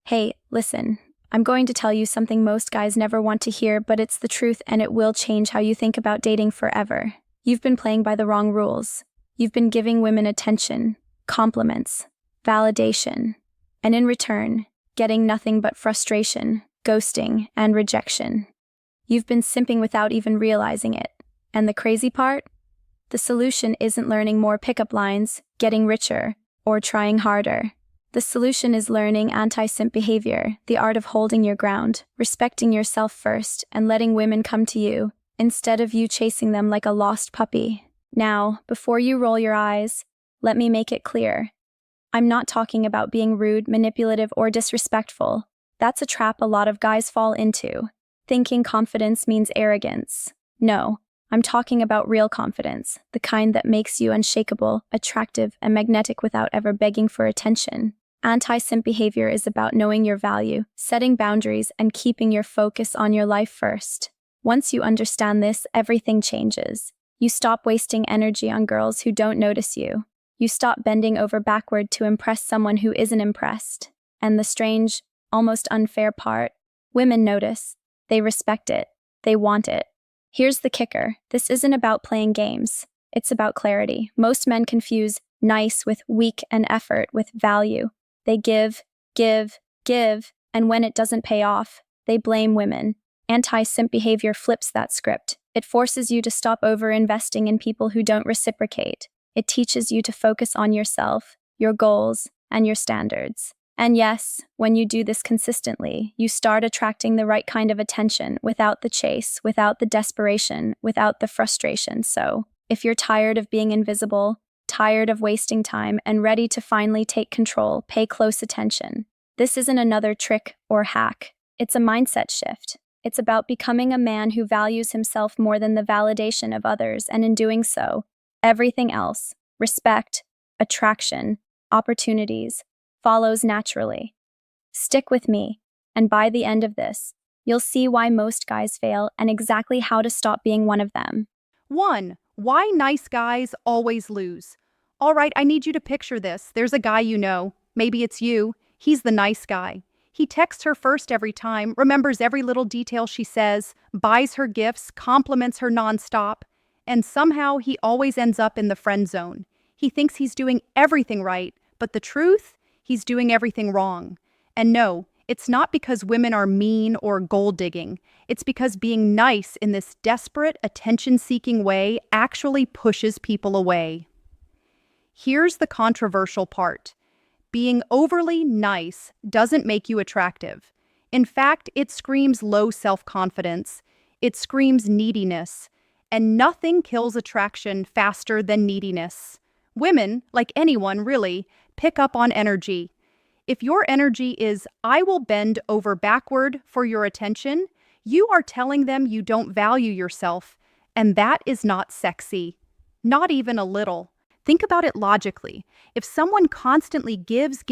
Hey, listen, I'm going to tell you something most guys never want to hear, but it's the truth and it will change how you think about dating forever. You've been playing by the wrong rules. You've been giving women attention, compliments, validation, and in return, getting nothing but frustration, ghosting, and rejection. You've been simping without even realizing it. And the crazy part? The solution isn't learning more pickup lines, getting richer, or trying harder. The solution is learning anti-simp behavior, the art of holding your ground, respecting yourself first, and letting women come to you, instead of you chasing them like a lost puppy. Now, before you roll your eyes, let me make it clear. I'm not talking about being rude, manipulative, or disrespectful. That's a trap a lot of guys fall into, thinking confidence means arrogance. No, I'm talking about real confidence, the kind that makes you unshakable, attractive, and magnetic without ever begging for attention. Anti-simp behavior is about knowing your value, setting boundaries, and keeping your focus on your life first. Once you understand this, everything changes. You stop wasting energy on girls who don't notice you. You stop bending over backward to impress someone who isn't impressed. And the strange, almost unfair part, women notice. They respect it. They want it. Here's the kicker. This isn't about playing games. It's about clarity. Most men confuse nice with weak and effort with value. They give, and when it doesn't pay off, they blame women. Anti-simp behavior flips that script. It forces you to stop over-investing in people who don't reciprocate. It teaches you to focus on yourself, your goals, and your standards. And yes, when you do this consistently, you start attracting the right kind of attention without the chase, without the desperation, without the frustration. So, if you're tired of being invisible, tired of wasting time, and ready to finally take control, pay close attention. This isn't another trick or hack. It's a mindset shift. It's about becoming a man who values himself more than the validation of others, and in doing so, everything else, respect, attraction, opportunities, follows naturally. Stick with me, and by the end of this, you'll see why most guys fail and exactly how to stop being one of them. 1. Why nice guys always lose. All right, I need you to picture this. There's a guy you know. Maybe it's you. He's the nice guy. He texts her first every time, remembers every little detail she says, buys her gifts, compliments her nonstop, and somehow he always ends up in the friend zone. He thinks he's doing everything right, but the truth? He's doing everything wrong. And no, it's not because women are mean or gold-digging. It's because being nice in this desperate, attention-seeking way actually pushes people away. Here's the controversial part. Being overly nice doesn't make you attractive. In fact, it screams low self-confidence. It screams neediness. And nothing kills attraction faster than neediness. Women, like anyone really, pick up on energy. If your energy is, I will bend over backward for your attention, you are telling them you don't value yourself, and that is not sexy. Not even a little. Think about it logically. If someone constantly gives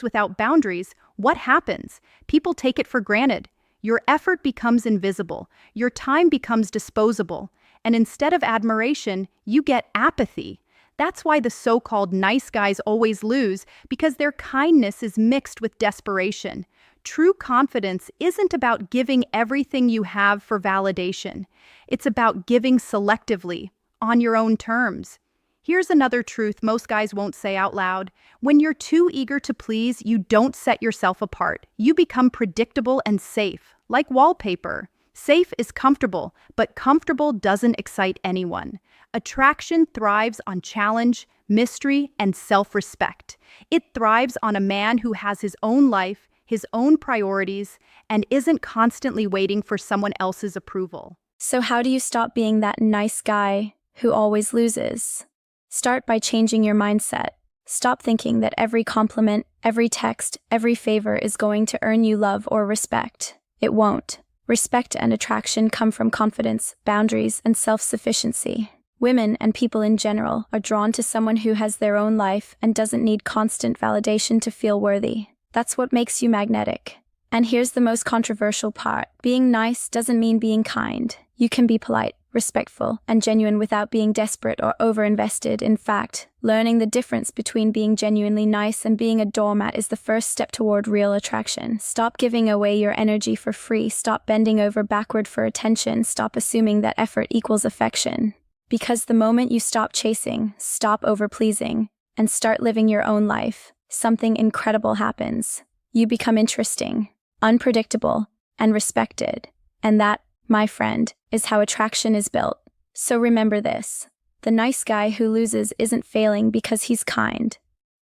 without boundaries, what happens? People take it for granted. Your effort becomes invisible. Your time becomes disposable. And instead of admiration, you get apathy. That's why the so-called nice guys always lose, because their kindness is mixed with desperation. True confidence isn't about giving everything you have for validation. It's about giving selectively, on your own terms. Here's another truth most guys won't say out loud. When you're too eager to please, you don't set yourself apart. You become predictable and safe, like wallpaper. Safe is comfortable, but comfortable doesn't excite anyone. Attraction thrives on challenge, mystery, and self-respect. It thrives on a man who has his own life, his own priorities, and isn't constantly waiting for someone else's approval. So how do you stop being that nice guy who always loses? Start by changing your mindset. Stop thinking that every compliment, every text, every favor is going to earn you love or respect. It won't. Respect and attraction come from confidence, boundaries, and self-sufficiency. Women, and people in general, are drawn to someone who has their own life and doesn't need constant validation to feel worthy. That's what makes you magnetic. And here's the most controversial part. Being nice doesn't mean being kind. You can be polite, respectful, and genuine without being desperate or overinvested. In fact, learning the difference between being genuinely nice and being a doormat is the first step toward real attraction. Stop giving away your energy for free. Stop bending over backward for attention. Stop assuming that effort equals affection. Because the moment you stop chasing, stop overpleasing, and start living your own life, something incredible happens. You become interesting, unpredictable, and respected. And that, my friend, is how attraction is built. So remember this. The nice guy who loses isn't failing because he's kind.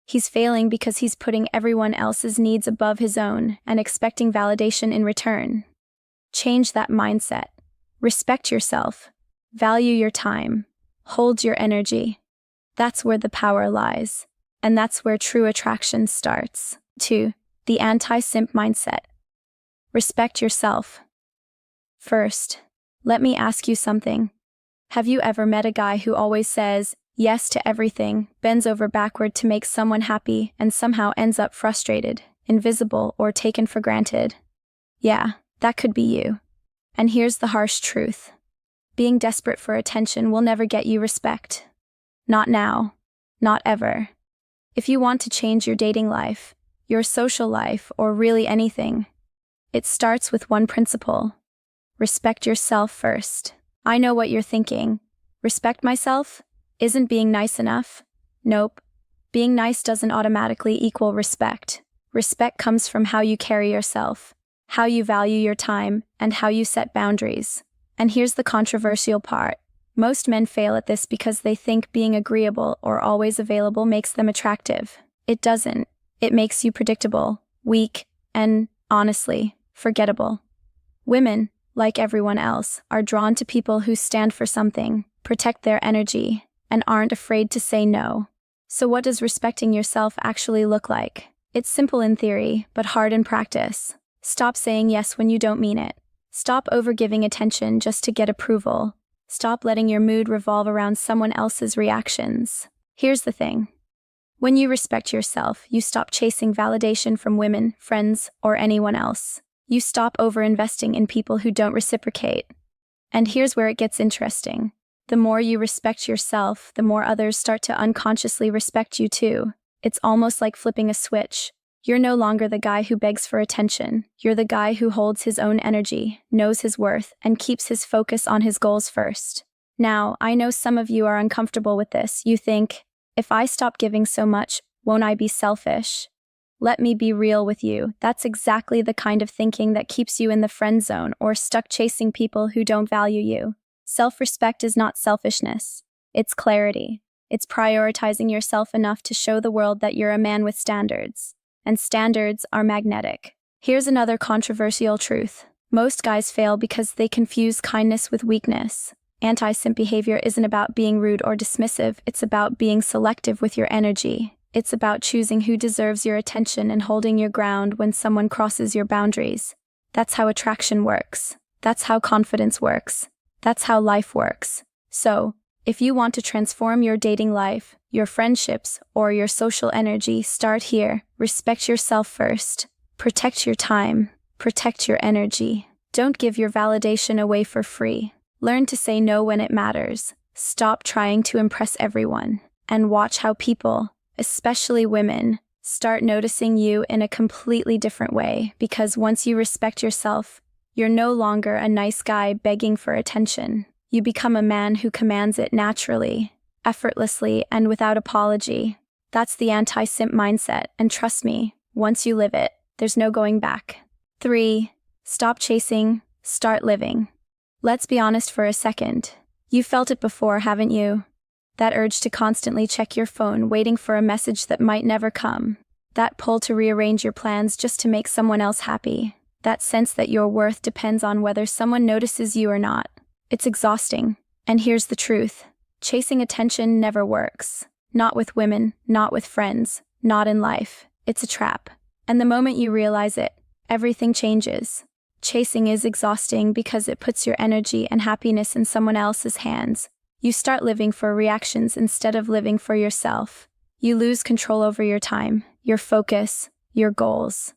He's failing because he's putting everyone else's needs above his own and expecting validation in return. Change that mindset. Respect yourself. Value your time. Hold your energy. That's where the power lies. And that's where true attraction starts. 2. The anti-simp mindset. Respect yourself. First, let me ask you something. Have you ever met a guy who always says yes to everything, bends over backward to make someone happy, and somehow ends up frustrated, invisible, or taken for granted? Yeah, that could be you. And here's the harsh truth. Being desperate for attention will never get you respect. Not now. Not ever. If you want to change your dating life, your social life, or really anything, it starts with one principle. Respect yourself first. I know what you're thinking. Respect myself? Isn't being nice enough? Nope. Being nice doesn't automatically equal respect. Respect comes from how you carry yourself, how you value your time, and how you set boundaries. And here's the controversial part. Most men fail at this because they think being agreeable or always available makes them attractive. It doesn't. It makes you predictable, weak, and, honestly, forgettable. Women, like everyone else, are drawn to people who stand for something, protect their energy, and aren't afraid to say no. So what does respecting yourself actually look like? It's simple in theory, but hard in practice. Stop saying yes when you don't mean it. Stop overgiving attention just to get approval. Stop letting your mood revolve around someone else's reactions. Here's the thing. When you respect yourself, you stop chasing validation from women, friends, or anyone else. You stop overinvesting in people who don't reciprocate. And here's where it gets interesting. The more you respect yourself, the more others start to unconsciously respect you too. It's almost like flipping a switch. You're no longer the guy who begs for attention. You're the guy who holds his own energy, knows his worth, and keeps his focus on his goals first. Now, I know some of you are uncomfortable with this. You think, if I stop giving so much, won't I be selfish? Let me be real with you. That's exactly the kind of thinking that keeps you in the friend zone or stuck chasing people who don't value you. Self-respect is not selfishness. It's clarity. It's prioritizing yourself enough to show the world that you're a man with standards. And standards are magnetic. Here's another controversial truth. Most guys fail because they confuse kindness with weakness. Anti-simp behavior isn't about being rude or dismissive. It's about being selective with your energy. It's about choosing who deserves your attention and holding your ground when someone crosses your boundaries. That's how attraction works. That's how confidence works. That's how life works. So, if you want to transform your dating life, your friendships, or your social energy, start here. Respect yourself first. Protect your time. Protect your energy. Don't give your validation away for free. Learn to say no when it matters. Stop trying to impress everyone. And watch how people, especially women, start noticing you in a completely different way. Because once you respect yourself, you're no longer a nice guy begging for attention. You become a man who commands it naturally, effortlessly, and without apology. That's the anti-simp mindset, and trust me, once you live it, there's no going back. 3. Stop chasing, start living. Let's be honest for a second. You felt it before, haven't you? That urge to constantly check your phone, waiting for a message that might never come. That pull to rearrange your plans just to make someone else happy. That sense that your worth depends on whether someone notices you or not. It's exhausting. And here's the truth. Chasing attention never works. Not with women, not with friends, not in life. It's a trap. And the moment you realize it, everything changes. Chasing is exhausting because it puts your energy and happiness in someone else's hands. You start living for reactions instead of living for yourself. You lose control over your time, your focus, your goals.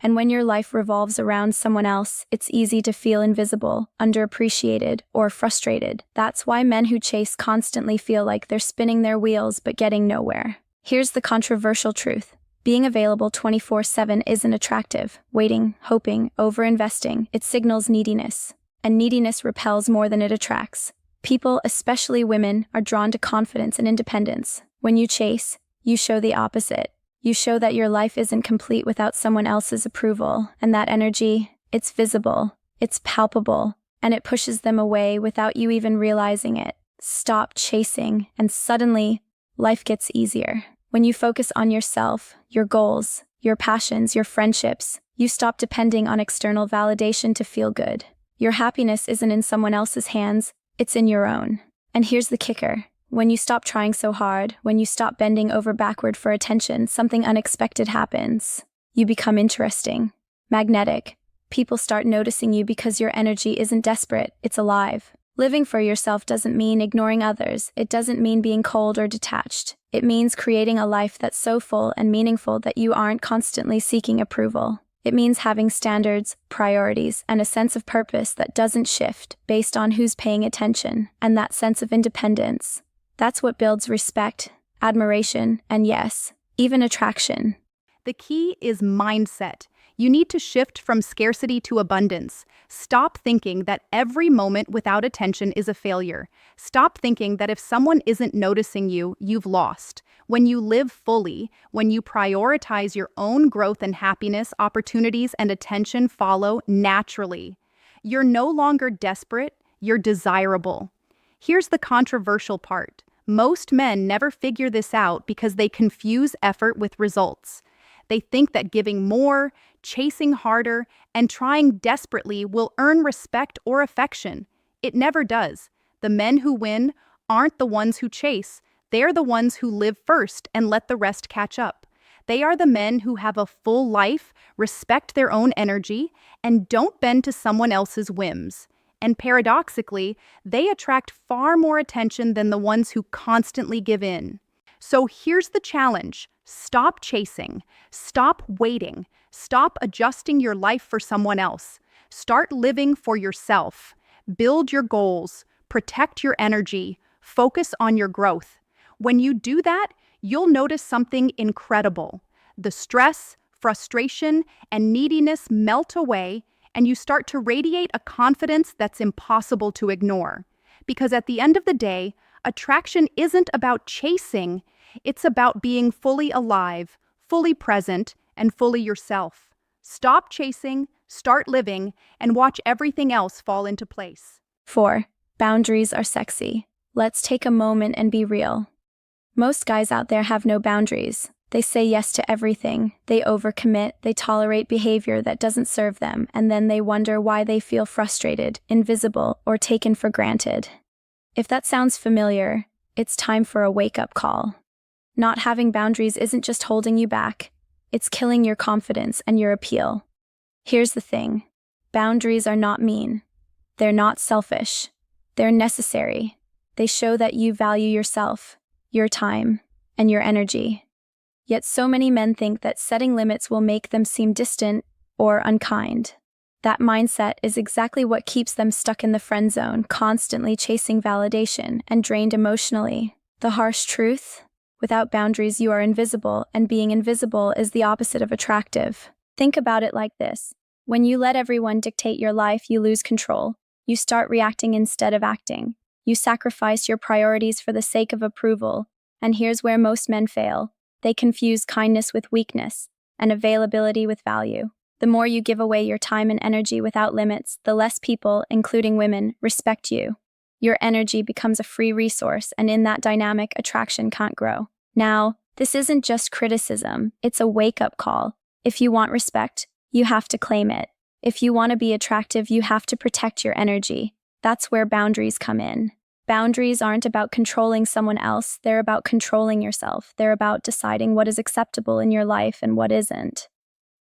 And when your life revolves around someone else, it's easy to feel invisible, underappreciated, or frustrated. That's why men who chase constantly feel like they're spinning their wheels but getting nowhere. Here's the controversial truth. Being available 24/7 isn't attractive. Waiting, hoping, over-investing, it signals neediness. And neediness repels more than it attracts. People, especially women, are drawn to confidence and independence. When you chase, you show the opposite. You show that your life isn't complete without someone else's approval, and that energy, it's visible, it's palpable, and it pushes them away without you even realizing it. Stop chasing, and suddenly, life gets easier. When you focus on yourself, your goals, your passions, your friendships, you stop depending on external validation to feel good. Your happiness isn't in someone else's hands, it's in your own. And here's the kicker. When you stop trying so hard, when you stop bending over backward for attention, something unexpected happens. You become interesting, magnetic. People start noticing you because your energy isn't desperate, it's alive. Living for yourself doesn't mean ignoring others. It doesn't mean being cold or detached. It means creating a life that's so full and meaningful that you aren't constantly seeking approval. It means having standards, priorities, and a sense of purpose that doesn't shift based on who's paying attention, and that sense of independence. That's what builds respect, admiration, and yes, even attraction. The key is mindset. You need to shift from scarcity to abundance. Stop thinking that every moment without attention is a failure. Stop thinking that if someone isn't noticing you, you've lost. When you live fully, when you prioritize your own growth and happiness, opportunities and attention follow naturally. You're no longer desperate, you're desirable. Here's the controversial part. Most men never figure this out because they confuse effort with results. They think that giving more, chasing harder, and trying desperately will earn respect or affection. It never does. The men who win aren't the ones who chase. They're the ones who live first and let the rest catch up. They are the men who have a full life, respect their own energy, and don't bend to someone else's whims. And paradoxically, they attract far more attention than the ones who constantly give in. So here's the challenge. Stop chasing. Stop waiting. Stop adjusting your life for someone else. Start living for yourself. Build your goals. Protect your energy. Focus on your growth. When you do that, you'll notice something incredible. The stress, frustration, and neediness melt away, and you start to radiate a confidence that's impossible to ignore. Because at the end of the day, attraction isn't about chasing, it's about being fully alive, fully present, and fully yourself. Stop chasing, start living, and watch everything else fall into place. 4. Boundaries are sexy. Let's take a moment and be real. Most guys out there have no boundaries. They say yes to everything, they overcommit, they tolerate behavior that doesn't serve them, and then they wonder why they feel frustrated, invisible, or taken for granted. If that sounds familiar, it's time for a wake-up call. Not having boundaries isn't just holding you back, it's killing your confidence and your appeal. Here's the thing. Boundaries are not mean. They're not selfish. They're necessary. They show that you value yourself, your time, and your energy. Yet so many men think that setting limits will make them seem distant or unkind. That mindset is exactly what keeps them stuck in the friend zone, constantly chasing validation and drained emotionally. The harsh truth? Without boundaries, you are invisible, and being invisible is the opposite of attractive. Think about it like this. When you let everyone dictate your life, you lose control. You start reacting instead of acting. You sacrifice your priorities for the sake of approval. And here's where most men fail. They confuse kindness with weakness and availability with value. The more you give away your time and energy without limits, the less people, including women, respect you. Your energy becomes a free resource, and in that dynamic, attraction can't grow. Now, this isn't just criticism, it's a wake-up call. If you want respect, you have to claim it. If you want to be attractive, you have to protect your energy. That's where boundaries come in. Boundaries aren't about controlling someone else, they're about controlling yourself. They're about deciding what is acceptable in your life and what isn't.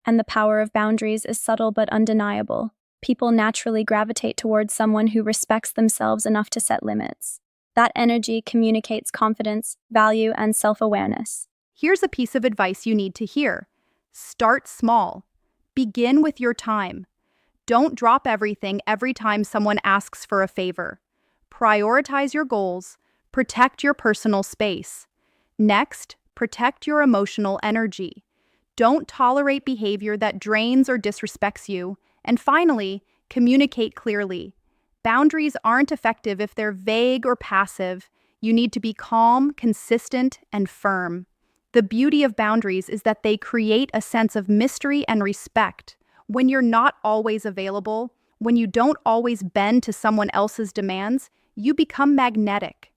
And the power of boundaries is subtle but undeniable. People naturally gravitate towards someone who respects themselves enough to set limits. That energy communicates confidence, value, and self-awareness. Here's a piece of advice you need to hear. Start small. Begin with your time. Don't drop everything every time someone asks for a favor. Prioritize your goals. Protect your personal space. Next, protect your emotional energy. Don't tolerate behavior that drains or disrespects you. And finally, communicate clearly. Boundaries aren't effective if they're vague or passive. You need to be calm, consistent, and firm. The beauty of boundaries is that they create a sense of mystery and respect. When you're not always available, when you don't always bend to someone else's demands, you become magnetic.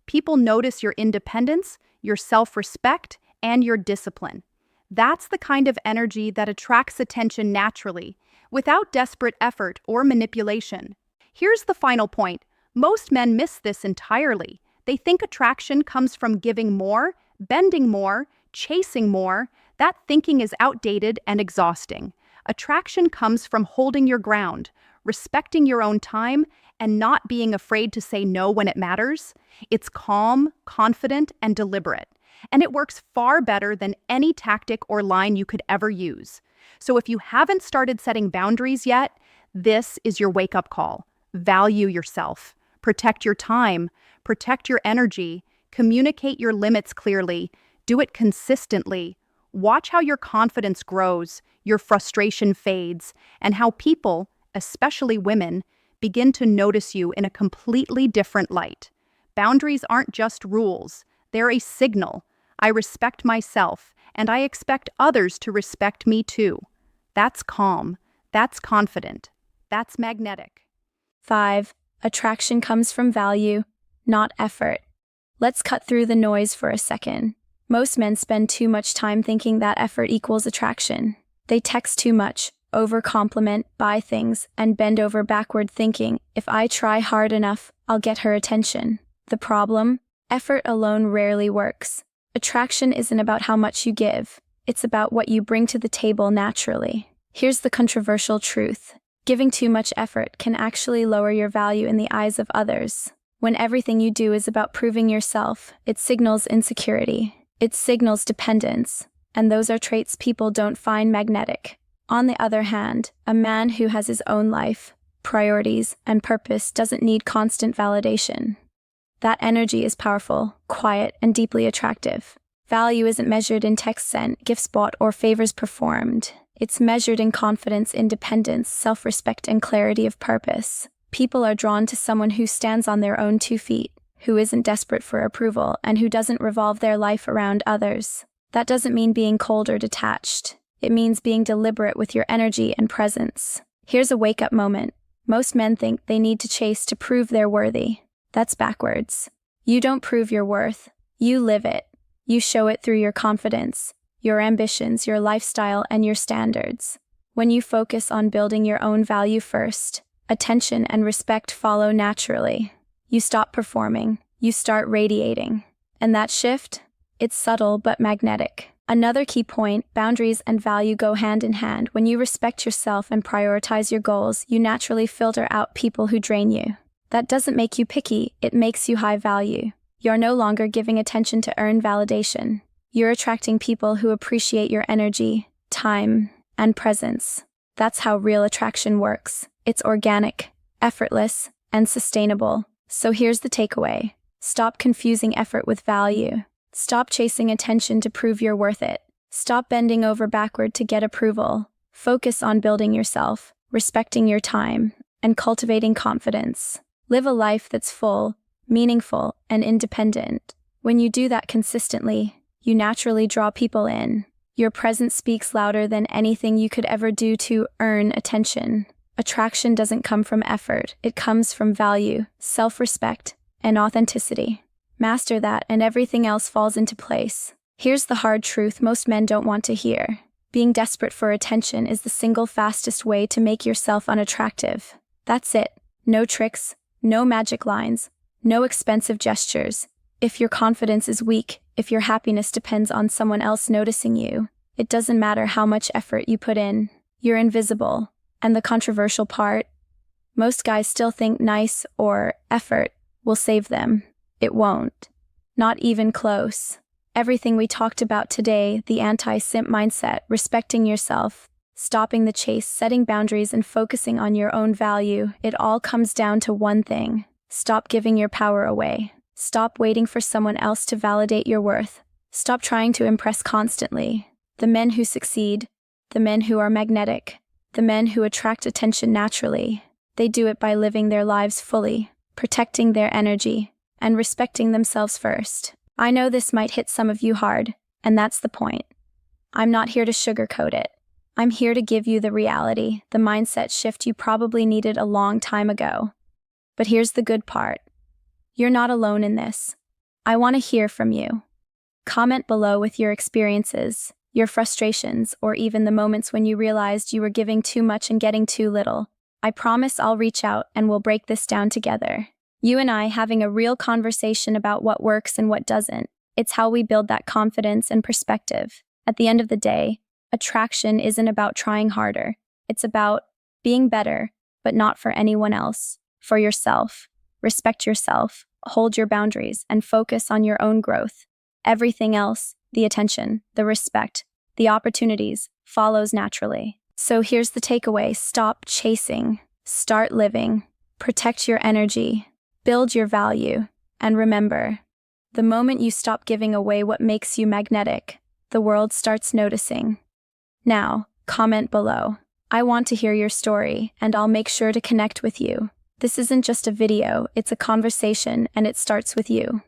People notice your independence, your self-respect, and your discipline. That's the kind of energy that attracts attention naturally, without desperate effort or manipulation. Here's the final point. Most men miss this entirely. They think attraction comes from giving more, bending more, chasing more. That thinking is outdated and exhausting. Attraction comes from holding your ground, respecting your own time, and not being afraid to say no when it matters. It's calm, confident, and deliberate. And it works far better than any tactic or line you could ever use. So if you haven't started setting boundaries yet, this is your wake-up call. Value yourself. Protect your time. Protect your energy. Communicate your limits clearly. Do it consistently. Watch how your confidence grows, your frustration fades, and how people, especially women, begin to notice you in a completely different light. Boundaries aren't just rules. They're a signal. I respect myself, and I expect others to respect me too. That's calm. That's confident. That's magnetic. 5. Attraction comes from value, not effort. Let's cut through the noise for a second. Most men spend too much time thinking that effort equals attraction. They text too much, overcompliment, buy things, and bend over backward thinking, if I try hard enough, I'll get her attention. The problem? Effort alone rarely works. Attraction isn't about how much you give. It's about what you bring to the table naturally. Here's the controversial truth. Giving too much effort can actually lower your value in the eyes of others. When everything you do is about proving yourself, it signals insecurity. It signals dependence, and those are traits people don't find magnetic. On the other hand, a man who has his own life, priorities, and purpose doesn't need constant validation. That energy is powerful, quiet, and deeply attractive. Value isn't measured in texts sent, gifts bought, or favors performed. It's measured in confidence, independence, self-respect, and clarity of purpose. People are drawn to someone who stands on their own 2 feet, who isn't desperate for approval, and who doesn't revolve their life around others. That doesn't mean being cold or detached. It means being deliberate with your energy and presence. Here's a wake-up moment. Most men think they need to chase to prove they're worthy. That's backwards. You don't prove your worth. You live it. You show it through your confidence, your ambitions, your lifestyle, and your standards. When you focus on building your own value first, attention and respect follow naturally. You stop performing. You start radiating. And that shift? It's subtle but magnetic. Another key point, boundaries and value go hand in hand. When you respect yourself and prioritize your goals, you naturally filter out people who drain you. That doesn't make you picky, it makes you high value. You're no longer giving attention to earn validation. You're attracting people who appreciate your energy, time, and presence. That's how real attraction works. It's organic, effortless, and sustainable. So here's the takeaway. Stop confusing effort with value. Stop chasing attention to prove you're worth it. Stop bending over backward to get approval. Focus on building yourself, respecting your time, and cultivating confidence. Live a life that's full, meaningful, and independent. When you do that consistently, you naturally draw people in. Your presence speaks louder than anything you could ever do to earn attention. Attraction doesn't come from effort. It comes from value, self-respect, and authenticity. Master that, and everything else falls into place. Here's the hard truth most men don't want to hear. Being desperate for attention is the single fastest way to make yourself unattractive. That's it. No tricks, no magic lines, no expensive gestures. If your confidence is weak, if your happiness depends on someone else noticing you, it doesn't matter how much effort you put in. You're invisible. And the controversial part? Most guys still think nice or effort will save them. It won't. Not even close. Everything we talked about today, the anti-simp mindset, respecting yourself, stopping the chase, setting boundaries, and focusing on your own value. It all comes down to one thing. Stop giving your power away. Stop waiting for someone else to validate your worth. Stop trying to impress constantly. The men who succeed, the men who are magnetic, the men who attract attention naturally, they do it by living their lives fully, protecting their energy, and respecting themselves first. I know this might hit some of you hard, and that's the point. I'm not here to sugarcoat it. I'm here to give you the reality, the mindset shift you probably needed a long time ago. But here's the good part. You're not alone in this. I want to hear from you. Comment below with your experiences, your frustrations, or even the moments when you realized you were giving too much and getting too little. I promise I'll reach out and we'll break this down together. You and I having a real conversation about what works and what doesn't. It's how we build that confidence and perspective. At the end of the day, attraction isn't about trying harder. It's about being better, but not for anyone else. For yourself. Respect yourself, hold your boundaries, and focus on your own growth. Everything else, the attention, the respect, the opportunities, follows naturally. So here's the takeaway. Stop chasing. Start living. Protect your energy. Build your value. And remember, the moment you stop giving away what makes you magnetic, the world starts noticing. Now, comment below. I want to hear your story, and I'll make sure to connect with you. This isn't just a video, it's a conversation, and it starts with you.